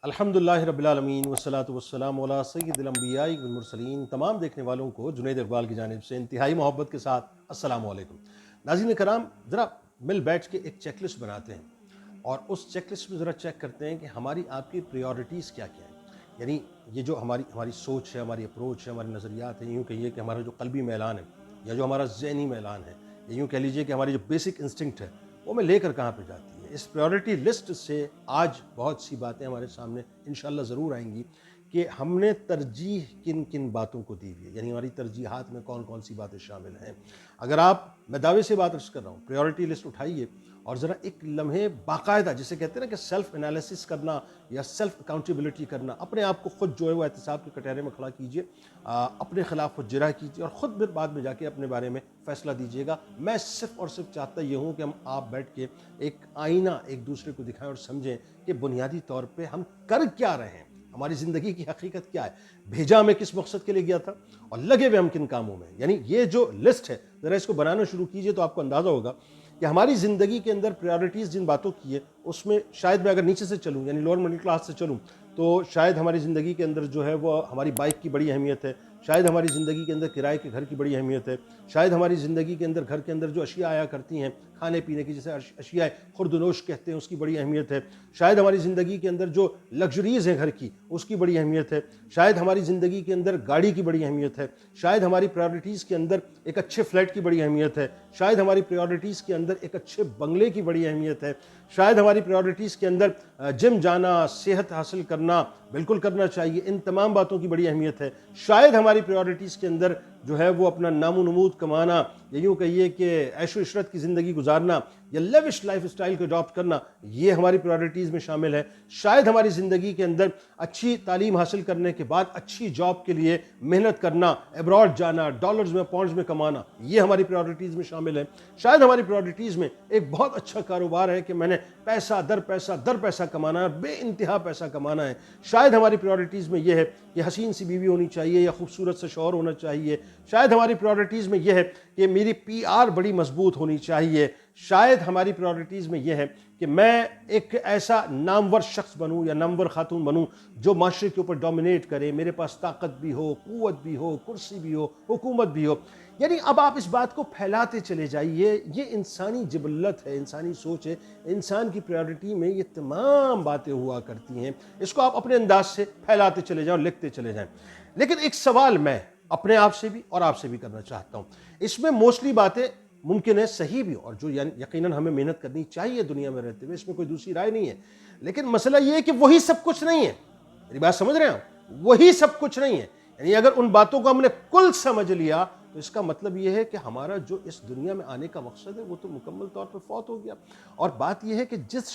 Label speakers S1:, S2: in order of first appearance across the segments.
S1: الحمدللہ رب العالمین والصلاۃ والسلام علی سید الانبیاء والمرسلین۔ تمام دیکھنے والوں کو جنید اقبال کی جانب سے انتہائی محبت کے ساتھ السلام علیکم۔ ناظرین کرام، ذرا مل بیٹھ کے ایک چیک لسٹ بناتے ہیں اور اس چیک لسٹ میں ذرا چیک کرتے ہیں کہ ہماری آپ کی پریورٹیز کیا کیا ہیں۔ یعنی یہ جو ہماری سوچ ہے، ہماری اپروچ ہے، ہمارے نظریات ہیں، یوں کہیے کہ ہمارا جو قلبی میلان ہے یا جو ہمارا ذہنی میلان ہے، یا یوں کہہ لیجئے کہ ہماری جو بیسک انسٹنکٹ ہے وہ ہمیں لے کر کہاں پہ جاتی ہے۔ اس پریورٹی لسٹ سے آج بہت سی باتیں ہمارے سامنے انشاءاللہ ضرور آئیں گی کہ ہم نے ترجیح کن کن باتوں کو دی ہے، یعنی ہماری ترجیحات میں کون کون سی باتیں شامل ہیں۔ اگر میں دعوے سے بات عرض کر رہا ہوں، پریورٹی لسٹ اٹھائیے اور ذرا ایک لمحے باقاعدہ، جسے کہتے ہیں نا کہ سیلف انالیسس کرنا یا سیلف اکاؤنٹیبلٹی کرنا، اپنے آپ کو خود جو ہے وہ احتساب کے کٹہرے میں کھڑا کیجئے، اپنے خلاف خود جرح کیجئے اور خود بعد میں جا کے اپنے بارے میں فیصلہ دیجئے گا۔ میں صرف اور صرف چاہتا یہ ہوں کہ ہم آپ بیٹھ کے ایک آئینہ ایک دوسرے کو دکھائیں اور سمجھیں کہ بنیادی طور پہ ہم کر کیا رہے ہیں، ہماری زندگی کی حقیقت کیا ہے، بھیجا ہمیں کس مقصد کے لیے گیا تھا اور لگے ہوئے ہم کن کاموں میں۔ یعنی یہ جو لسٹ ہے، ذرا اس کو بنانا شروع کیجئے تو آپ کو اندازہ ہوگا کہ ہماری زندگی کے اندر پریورٹیز جن باتوں کی ہے اس میں شاید میں اگر نیچے سے چلوں، یعنی لوور مڈل کلاس سے چلوں، تو شاید ہماری زندگی کے اندر جو ہے وہ ہماری بائک کی بڑی اہمیت ہے، شاید ہماری زندگی کے اندر کرائے کے گھر کی بڑی اہمیت ہے، شاید ہماری زندگی کے اندر گھر کے اندر جو اشیاء آیا کرتی ہیں کھانے پینے کی، جسے اشیاء خورد و نوش کہتے ہیں، اس کی بڑی اہمیت ہے، شاید ہماری زندگی کے اندر جو لگژریز ہیں گھر کی اس کی بڑی اہمیت ہے، شاید ہماری زندگی کے اندر گاڑی کی بڑی اہمیت ہے، شاید ہماری پریورٹیز کے اندر ایک اچھے فلیٹ کی بڑی اہمیت ہے، شاید ہماری پریورٹیز کے اندر ایک اچھے بنگلے کی بڑی اہمیت ہے، شاید ہماری پریورٹیز کے اندر جم جانا، صحت حاصل کرنا بالکل کرنا چاہیے، ان تمام باتوں کی بڑی اہمیت ہے، شاید ہماری پریورٹیز کے اندر جو ہے وہ اپنا نام و نمود کمانا، یا یوں کہیے کہ عیش و عشرت کی زندگی گزارنا یا لیوش لائف اسٹائل کو اڈاپٹ کرنا، یہ ہماری پریورٹیز میں شامل ہے۔ شاید ہماری زندگی کے اندر اچھی تعلیم حاصل کرنے کے بعد اچھی جاب کے لیے محنت کرنا، ابراڈ جانا، ڈالرز میں پاؤنڈز میں کمانا، یہ ہماری پریورٹیز میں شامل ہے۔ شاید ہماری پریورٹیز میں ایک بہت اچھا کاروبار ہے کہ میں نے پیسہ در پیسہ کمانا ہے، بے انتہا پیسہ کمانا ہے۔ شاید ہماری پریورٹیز میں یہ ہے کہ حسین سی بیوی ہونی چاہیے یا خوبصورت سے شوہر ہونا چاہیے۔ شاید ہماری پریورٹیز میں یہ ہے کہ میری پی آر بڑی مضبوط ہونی چاہیے۔ شاید ہماری پریورٹیز میں یہ ہے کہ میں ایک ایسا نامور شخص بنوں یا نامور خاتون بنوں جو معاشرے کے اوپر ڈومینیٹ کرے، میرے پاس طاقت بھی ہو، قوت بھی ہو، کرسی بھی ہو، حکومت بھی ہو۔ یعنی اب آپ اس بات کو پھیلاتے چلے جائیے، یہ انسانی جبلت ہے، انسانی سوچ ہے، انسان کی پریورٹی میں یہ تمام باتیں ہوا کرتی ہیں۔ اس کو آپ اپنے انداز سے پھیلاتے چلے جائیں اور لکھتے چلے جائیں۔ لیکن ایک سوال میں اپنے آپ سے بھی اور آپ سے بھی کرنا چاہتا ہوں، اس میں موسٹلی باتیں ممکن ہے صحیح بھی، اور جو یقیناً ہمیں محنت کرنی چاہیے دنیا میں رہتے ہوئے، اس میں کوئی دوسری رائے نہیں ہے، لیکن مسئلہ یہ ہے کہ وہی سب کچھ نہیں ہے۔ میری بات سمجھ رہے ہیں؟ وہی سب کچھ نہیں ہے۔ یعنی اگر ان باتوں کو ہم نے کل سمجھ لیا تو اس کا مطلب یہ ہے کہ ہمارا جو اس دنیا میں آنے کا مقصد ہے وہ تو مکمل طور پر فوت ہو گیا۔ اور بات یہ ہے کہ جس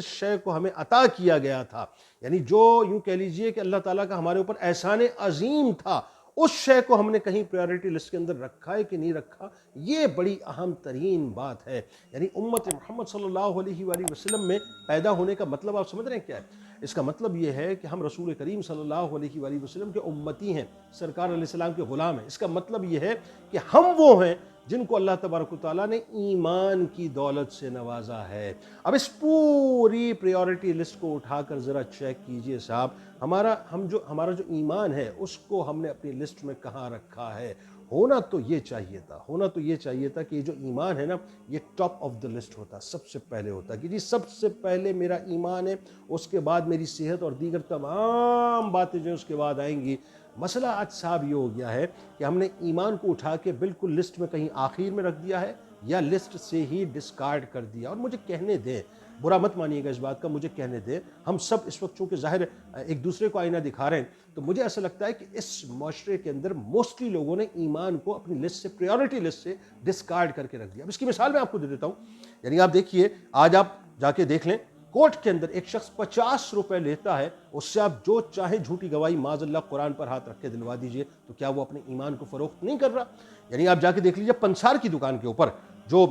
S1: شے کو ہمیں عطا کیا گیا تھا، یعنی جو یوں کہہ لیجئے کہ اللہ تعالیٰ کا ہمارے اوپر احسان عظیم تھا، اس شے کو ہم نے کہیں پریورٹی لسٹ کے اندر رکھا ہے کہ نہیں رکھا، یہ بڑی اہم ترین بات ہے۔ یعنی امت محمد صلی اللہ علیہ وآلہ وسلم میں پیدا ہونے کا مطلب آپ سمجھ رہے ہیں کیا ہے؟ اس کا مطلب یہ ہے کہ ہم رسول کریم صلی اللہ علیہ وآلہ وسلم کے امتی ہیں، سرکار علیہ السلام کے غلام ہیں۔ اس کا مطلب یہ ہے کہ ہم وہ ہیں جن کو اللہ تبارک و تعالیٰ نے ایمان کی دولت سے نوازا ہے۔ اب اس پوری پریورٹی لسٹ کو اٹھا کر ذرا چیک کیجئے صاحب، ہمارا جو ایمان ہے اس کو ہم نے اپنی لسٹ میں کہاں رکھا ہے۔ ہونا تو یہ چاہیے تھا کہ یہ جو ایمان ہے نا، یہ ٹاپ آف دا لسٹ ہوتا، سب سے پہلے ہوتا کہ جی سب سے پہلے میرا ایمان ہے، اس کے بعد میری صحت اور دیگر تمام باتیں جو اس کے بعد آئیں گی۔ مسئلہ آج صاحب یہ ہو گیا ہے کہ ہم نے ایمان کو اٹھا کے بالکل لسٹ میں کہیں آخر میں رکھ دیا ہے یا لسٹ سے ہی ڈسکارڈ کر دیا۔ اور مجھے کہنے دیں، برا مت مانیے گا اس بات کا، مجھے کہنے دیں، ہم سب اس وقت چونکہ ظاہر ایک دوسرے کو آئینہ دکھا رہے ہیں، تو مجھے ایسا لگتا ہے کہ اس معاشرے کے اندر موسٹلی لوگوں نے ایمان کو اپنی لسٹ سے، پریورٹی لسٹ سے ڈسکارڈ کر کے رکھ دیا۔ اب اس کی مثال میں آپ کو دے دیتا ہوں۔ یعنی آپ دیکھیے، آج آپ جا کے دیکھ لیں، کورٹ کے اندر ایک شخص 50 روپے لیتا ہے، اس سے آپ جو چاہے جھوٹی گواہی معاذ اللہ قرآن پر ہاتھ رکھ کے دلوا دیجئے، تو کیا وہ اپنے ایمان کو فروخت نہیں کر رہا؟ یعنی آپ جا کے دیکھ لیجئے، پنسار کی دکان کے اوپر جو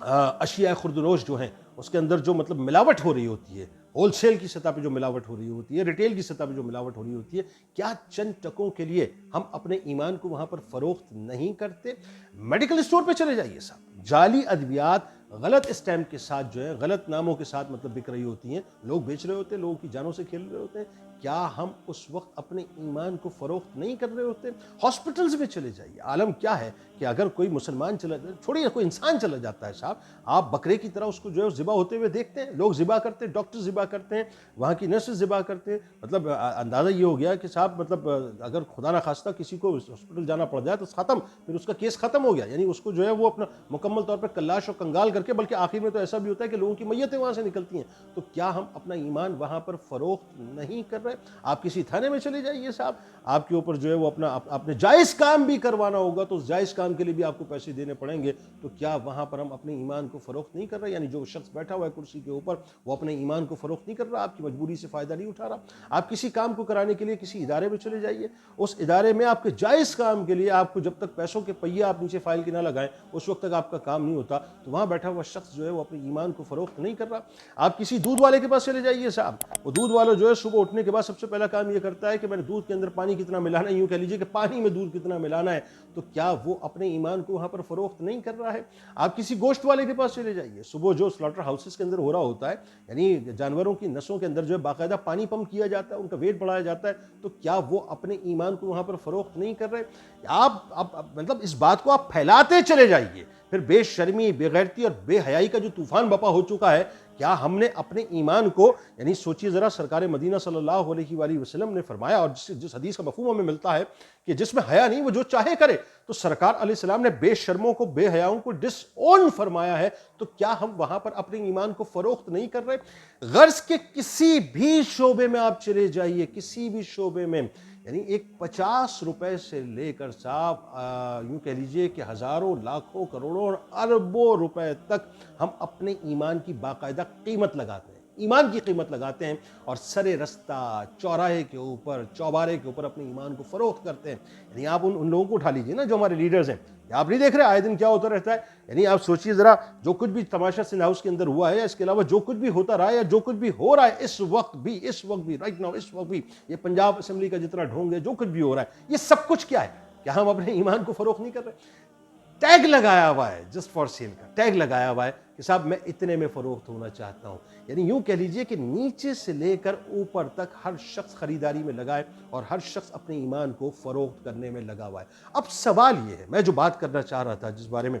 S1: اشیاء خردنوش جو ہیں اس کے اندر جو مطلب ملاوٹ ہو رہی ہوتی ہے، ہول سیل کی سطح پہ جو ملاوٹ ہو رہی ہوتی ہے، ریٹیل کی سطح پہ جو ملاوٹ ہو رہی ہوتی ہے، کیا چند ٹکوں کے لیے ہم اپنے ایمان کو وہاں پر فروخت نہیں کرتے؟ میڈیکل اسٹور پہ چلے جائیے صاحب، جعلی ادویات، غلط اسٹیمپ کے ساتھ جو ہے غلط ناموں کے ساتھ مطلب بک رہی ہوتی ہیں، لوگ بیچ رہے ہوتے ہیں، لوگوں کی جانوں سے کھیل رہے ہوتے ہیں، کیا ہم اس وقت اپنے ایمان کو فروخت نہیں کر رہے ہوتے؟ ہاسپٹلز میں چلے جائیے، عالم کیا ہے کہ اگر کوئی مسلمان چلا جائے، چھوڑیے کوئی انسان چلا جاتا ہے صاحب، آپ بکرے کی طرح اس کو جو ہے ذبح ہوتے ہوئے دیکھتے ہیں، لوگ ذبح کرتے ہیں، ڈاکٹر ذبح کرتے ہیں، وہاں کی نرسز ذبح کرتے ہیں، مطلب اندازہ یہ ہو گیا کہ صاحب مطلب اگر خدا نخواستہ کسی کو ہاسپٹل جانا پڑ جائے تو ختم، پھر اس کا کیس ختم ہو گیا، یعنی اس کو جو ہے وہ اپنا مکمل طور پر کلاش اور کنگال کر کے، بلکہ آخر میں تو ایسا بھی ہوتا ہے کہ لوگوں کی میتیں وہاں سے نکلتی ہیں، تو کیا ہم اپنا ایمان وہاں پر فروخت نہیں کر رہے؟ آپ کسی تھانے میں چلے جائیے صاحب، آپ کے اوپر جو ہے وہ اپنے جائز کام بھی کروانا ہوگا تو اس جائز کام کے لیے بھی آپ کو پیسے دینے پڑیں گے، تو کیا وہاں پر ہم اپنے ایمان کو فروخت نہیں کر رہے؟ یعنی جو شخص بیٹھا ہوا ہے کرسی کے اوپر وہ اپنے ایمان کو فروخت نہیں کر رہا، آپ کی مجبوری سے فائدہ نہیں اٹھا رہا۔ آپ کسی کام کو کرانے کے لیے کسی ادارے میں چلے جائیے، اس ادارے میں آپ کے جائز کام کے لیے آپ کو جب تک پیسوں کے پہیے آپ نیچے فائل کے نہ لگائیں اس وقت تک آپ کا کام نہیں ہوتا، تو وہاں بیٹھا ہوا شخص جو ہے وہ اپنے ایمان کو فروخت نہیں کر رہا۔ آپ کسی دودھ والے کے پاس چلے جائیے صاحب، وہ دودھ والا جو ہے صبح اٹھنے کے بعد سب سے پہلا کام یہ کرتا ہے کہ میں نے دودھ کے اندر پانی کتنا ملانا ہے، یوں کہہ لیجیے کہ پانی میں دودھ کتنا ملانا ہے، تو کیا وہ اپنے ایمان کو وہاں پر فروخت نہیں کر رہا ہے؟ آپ کسی گوشت والے کے پاس چلے جائیے، صبح جو سلاٹر ہاؤسز کے اندر ہو رہا ہوتا ہے، یعنی جانوروں کی نسوں کے اندر جو ہے باقاعدہ پانی پمپ کیا جاتا ہے، ان کا ویٹ بڑھایا جاتا ہے، تو کیا وہ اپنے ایمان کو وہاں پر فروخت نہیں کر رہے؟ آپ مطلب اس بات کو آپ پھیلاتے چلے جائیے، پھر بے شرمی، بے غیرتی اور بے حیائی کا جو طوفان بپا ہو چکا ہے، کیا ہم نے اپنے ایمان کو، یعنی سوچئے ذرا، سرکار مدینہ صلی اللہ علیہ وآلہ وسلم نے فرمایا، اور جس حدیث کا مفہوم ہمیں ملتا ہے کہ جس میں حیا نہیں وہ جو چاہے کرے، تو سرکار علیہ السلام نے بے شرموں کو، بے حیاؤں کو ڈس اون فرمایا ہے، تو کیا ہم وہاں پر اپنے ایمان کو فروخت نہیں کر رہے؟ غرض کے کسی بھی شعبے میں آپ چلے جائیے، کسی بھی شعبے میں، یعنی ایک 50 روپے سے لے کر صاحب یوں کہہ لیجئے کہ ہزاروں، لاکھوں، کروڑوں اور اربوں روپے تک ہم اپنے ایمان کی باقاعدہ قیمت لگاتے ہیں، ایمان کی قیمت لگاتے ہیں، اور سر رستہ، چوراہے کے اوپر، چوبارے کے اوپر اپنے ایمان کو فروخت کرتے ہیں۔ یعنی آپ ان لوگوں کو اٹھا لیجئے نا جو ہمارے لیڈرز ہیں، آپ نہیں دیکھ رہے آئے دن کیا ہوتا رہتا ہے؟ یعنی آپ سوچئے ذرا، جو کچھ بھی تماشا سندھ ہاؤس کے اندر ہوا ہے، یا اس کے علاوہ جو کچھ بھی ہوتا رہا ہے، یا جو کچھ بھی ہو رہا ہے اس وقت بھی رائٹ ناؤ، اس وقت بھی یہ پنجاب اسمبلی کا جتنا ڈھونگ ہے، جو کچھ بھی ہو رہا ہے، یہ سب کچھ کیا ہے؟ کیا ہم اپنے ایمان کو فروخت نہیں کر رہے؟ ٹیگ لگایا ہوا ہے، جسٹ فار سیل کا ٹیگ لگایا ہوا ہے کہ صاحب میں اتنے میں فروخت ہونا چاہتا ہوں، یعنی یوں کہہ لیجئے کہ نیچے سے لے کر اوپر تک ہر شخص خریداری میں لگا ہے، اور ہر شخص اپنے ایمان کو فروخت کرنے میں لگا ہوا ہے۔ اب سوال یہ ہے، میں جو بات کرنا چاہ رہا تھا، جس بارے میں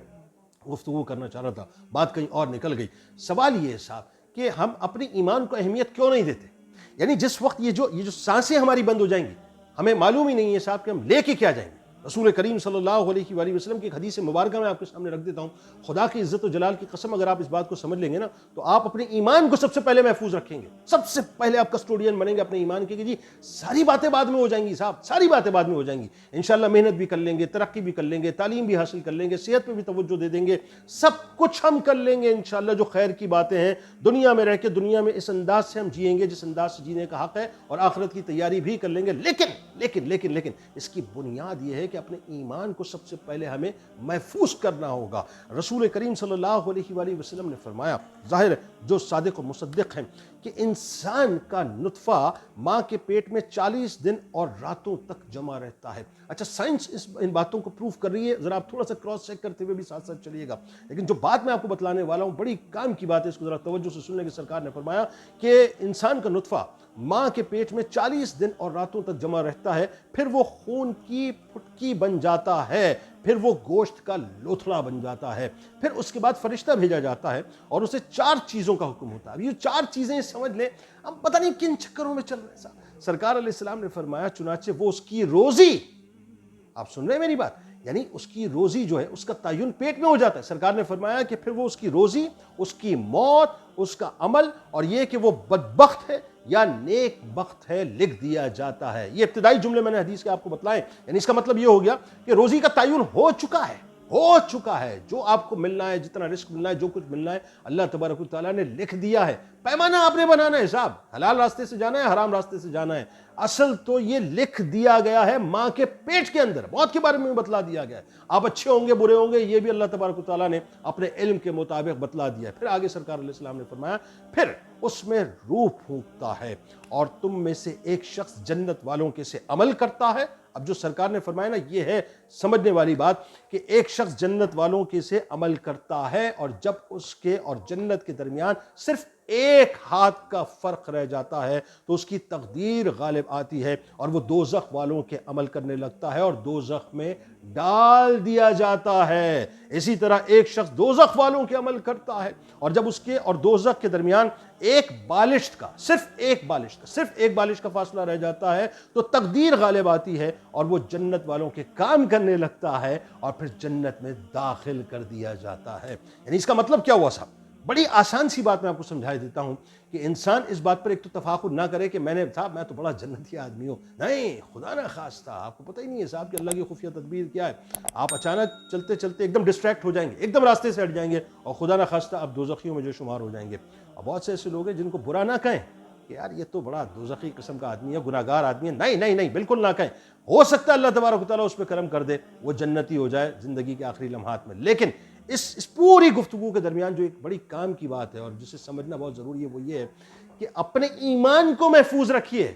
S1: گفتگو کرنا چاہ رہا تھا، بات کہیں اور نکل گئی، سوال یہ ہے صاحب کہ ہم اپنے ایمان کو اہمیت کیوں نہیں دیتے؟ یعنی جس وقت یہ جو سانسیں ہماری بند ہو جائیں گی، ہمیں معلوم ہی نہیں ہے صاحب کہ ہم لے کے کیا جائیں گے۔ رسول کریم صلی اللہ علیہ وآلہ وسلم کی ایک حدیث مبارکہ میں آپ کے سامنے رکھ دیتا ہوں، خدا کی عزت و جلال کی قسم اگر آپ اس بات کو سمجھ لیں گے نا، تو آپ اپنے ایمان کو سب سے پہلے محفوظ رکھیں گے، سب سے پہلے آپ کسٹوڈین بنیں گے اپنے ایمان کے، کہ جی ساری باتیں بعد میں ہو جائیں گی صاحب، ساری باتیں بعد میں ہو جائیں گی، انشاءاللہ محنت بھی کر لیں گے، ترقی بھی کر لیں گے، تعلیم بھی حاصل کر لیں گے، صحت پہ بھی توجہ دے دیں گے، سب کچھ ہم کر لیں گے انشاءاللہ جو خیر کی باتیں ہیں، دنیا میں رہ کے دنیا میں اس انداز سے ہم جئیں گے جس انداز سے جینے کا حق ہے، اور آخرت کی تیاری بھی کر لیں گے، لیکن اس کی بنیاد یہ ہے کہ اپنے ایمان کو سب سے پہلے ہمیں محفوظ کرنا ہوگا۔ رسول کریم صلی اللہ علیہ وآلہ وسلم نے فرمایا، ظاہر ہے جو صادق و مصدق ہیں، کہ انسان کا نطفہ ماں کے پیٹ میں 40 دن اور راتوں تک جمع رہتا ہے۔ اچھا سائنس ان باتوں کو پروف کر رہی ہے، ذرا آپ تھوڑا سا کراس چیک کرتے ہوئے بھی ساتھ ساتھ چلیے گا، لیکن جو بات میں آپ کو بتلانے والا ہوں بڑی کام کی بات ہے، اس کو ذرا توجہ سے سننے کی سرکار نے فرمایا کہ انسان کا نطفہ ماں کے پیٹ میں 40 دن اور راتوں تک جمع رہتا ہے، پھر وہ خون کی پھٹکی بن جاتا ہے، پھر وہ گوشت کا لوتھڑا بن جاتا ہے، پھر اس کے بعد فرشتہ بھیجا جاتا ہے اور اسے 4 چیزوں کا حکم ہوتا ہے۔ اب یہ 4 چیزیں سمجھ لیں، ہم پتہ نہیں کن چکروں میں چل رہے ہیں۔ سرکار علیہ السلام نے فرمایا چنانچہ وہ اس کی روزی، آپ سن رہے ہیں میری بات، یعنی اس کی روزی جو ہے اس کا تعین پیٹ میں ہو جاتا ہے۔ سرکار نے فرمایا کہ پھر وہ اس کی روزی، اس کی موت، اس کا عمل، اور یہ کہ وہ بدبخت ہے یا نیک بخت ہے لکھ دیا جاتا ہے۔ یہ ابتدائی جملے میں نے حدیث کے آپ کو بتلائے، یعنی اس کا مطلب یہ ہو گیا کہ روزی کا تعین ہو چکا ہے، جو آپ کو ملنا ہے، جتنا رزق ملنا ہے، جو کچھ ملنا ہے، اللہ تبارک و تعالیٰ نے لکھ دیا ہے۔ پیمانہ آپ نے بنانا ہے صاحب، حلال راستے سے جانا ہے، حرام راستے سے جانا ہے. اصل تو یہ لکھ دیا گیا ہے ماں کے پیٹ کے اندر، موت کے بارے میں بتلا دیا گیا ہے. آپ اچھے ہوں گے برے ہوں گے یہ بھی اللہ تبارک و تعالیٰ نے اپنے علم کے مطابق بتلا دیا ہے. پھر آگے سرکار علیہ السلام نے فرمایا پھر اس میں روح پھونکتا ہے اور تم میں سے ایک شخص جنت والوں کے سے عمل کرتا ہے. اب جو سرکار نے فرمایا نا یہ ہے سمجھنے والی بات کہ ایک شخص جنت والوں کے سے عمل کرتا ہے اور جب اس کے اور جنت کے درمیان صرف ایک ہاتھ کا فرق رہ جاتا ہے تو اس کی تقدیر غالب آتی ہے اور وہ دوزخ والوں کے عمل کرنے لگتا ہے اور دوزخ میں ڈال دیا جاتا ہے. اسی طرح ایک شخص دوزخ والوں کے عمل کرتا ہے اور جب اس کے اور دوزخ کے درمیان ایک بالشت کا صرف ایک بالشت کا فاصلہ رہ جاتا ہے تو تقدیر غالب آتی ہے اور وہ جنت والوں کے کام کرنے لگتا ہے اور پھر جنت میں داخل کر دیا جاتا ہے. یعنی اس کا مطلب کیا ہوا صاحب؟ بڑی آسان سی بات میں آپ کو سمجھا دیتا ہوں کہ انسان اس بات پر ایک تو تفاخر نہ کرے کہ میں تو بڑا جنتی آدمی ہوں. نہیں، خدا نہ خواستہ، آپ کو پتہ ہی نہیں ہے صاحب کہ اللہ کی خفیہ تدبیر کیا ہے. آپ اچانک چلتے چلتے ایک دم ڈسٹریکٹ ہو جائیں گے، ایک دم راستے سے ہٹ جائیں گے اور خدا نہ خواستہ آپ دوزخیوں میں جو شمار ہو جائیں گے. اور بہت سے ایسے لوگ ہیں جن کو برا نہ کہیں کہ یار یہ تو بڑا دوزخی قسم کا آدمی ہے، گناہگار آدمی ہے. نہیں، بالکل نہ کہیں. ہو سکتا ہے اللہ تبارک و تعالیٰ اس پہ کرم کر دے، وہ جنتی ہو جائے زندگی کے آخری لمحات میں. لیکن اس پوری گفتگو کے درمیان جو ایک بڑی کام کی بات ہے اور جسے سمجھنا بہت ضروری ہے وہ یہ ہے کہ اپنے ایمان کو محفوظ رکھیے.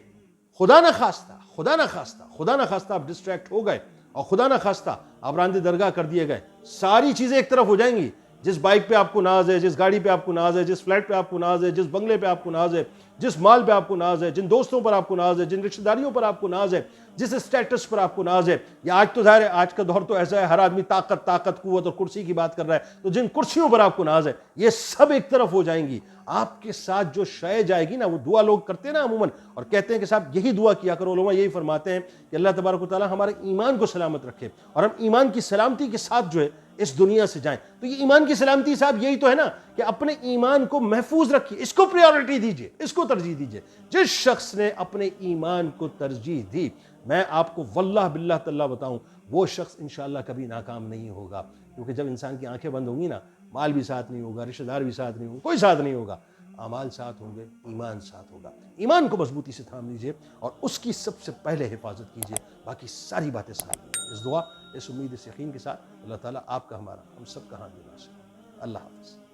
S1: خدا نہ خواستہ آپ ڈسٹریکٹ ہو گئے اور خدا نہ خواستہ آپ راندے درگاہ کر دیے گئے، ساری چیزیں ایک طرف ہو جائیں گی. جس بائک پہ آپ کو ناز ہے، جس گاڑی پہ آپ کو ناز ہے، جس فلیٹ پہ آپ کو ناز ہے، جس بنگلے پہ آپ کو ناز ہے، جس مال پہ آپ کو ناز ہے، جن دوستوں پر آپ کو ناز ہے، جن رشتہ داریوں پر آپ کو ناز ہے، جس اسٹیٹس پر آپ کو ناز ہے. یا آج تو ظاہر ہے آج کا دور تو ایسا ہے ہر آدمی طاقت قوت اور کرسی کی بات کر رہا ہے، تو جن کرسیوں پر آپ کو ناز ہے یہ سب ایک طرف ہو جائیں گی. آپ کے ساتھ جو شے جائے گی نا، وہ دعا لوگ کرتے ہیں نا عموماً اور کہتے ہیں کہ صاحب یہی دعا کیا کرو. علماء یہی فرماتے ہیں کہ اللہ تبارک و تعالیٰ ہمارے ایمان کو سلامت رکھے اور ہم ایمان کی سلامتی کے ساتھ جو ہے اس دنیا سے جائیں. تو یہ ایمان کی سلامتی صاحب یہی تو ہے نا کہ اپنے ایمان کو محفوظ رکھیے، اس کو پریورٹی دیجئے، اس کو ترجیح دیجئے. جس شخص نے اپنے ایمان کو ترجیح دی، میں آپ کو واللہ باللہ تاللہ بتاؤں وہ شخص انشاءاللہ کبھی ناکام نہیں ہوگا. کیونکہ جب انسان کی آنکھیں بند ہوں گی نا، مال بھی ساتھ نہیں ہوگا، رشتہ دار بھی ساتھ نہیں ہوگا، کوئی ساتھ نہیں ہوگا، اعمال ساتھ ہوں گے، ایمان ساتھ ہوگا. ایمان کو مضبوطی سے تھام لیجئے اور اس کی سب سے پہلے حفاظت کیجئے، باقی ساری باتیں ساتھ دیجئے. اس دعا، اس امید، اس یقین کے ساتھ اللہ تعالیٰ آپ کا، ہمارا، ہم سب کا حامی ناصر. اللہ حافظ.